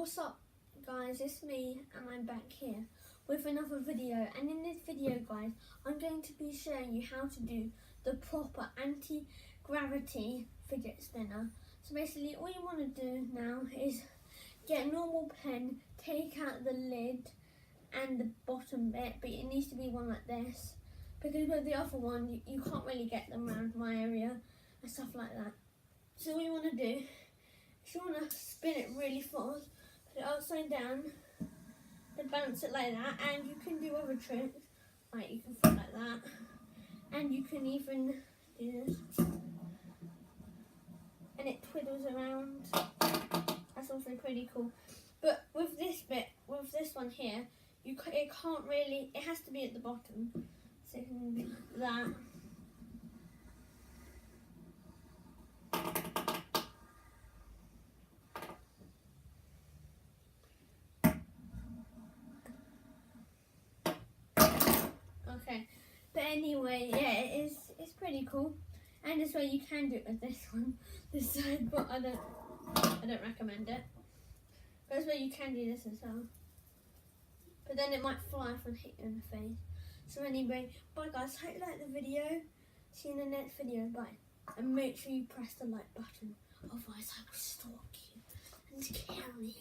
What's up guys, it's me and I'm back here with another video, and in this video guys I'm going to be showing you how to do the proper anti-gravity fidget spinner. So basically all you want to do now is get a normal pen, take out the lid and the bottom bit, but it needs to be one like this because with the other one you can't really get them around my area and stuff like that. So what you want to do is you want to spin it really fast, put it upside down, then bounce it like that, and you can do other tricks, like you can flip like that, and you can even do this, and it twiddles around. That's also pretty cool. But with this bit, with this one here, it can't really, it has to be at the bottom, so you can do that. Okay, but anyway, yeah, it's pretty cool, and this way you can do it with this one, this side, but I don't recommend it. But this way you can do this as well, but then it might fly off and hit you in the face. So anyway, bye guys, hope you like the video. See you in the next video, bye, and make sure you press the like button, otherwise I will stalk you and kill you.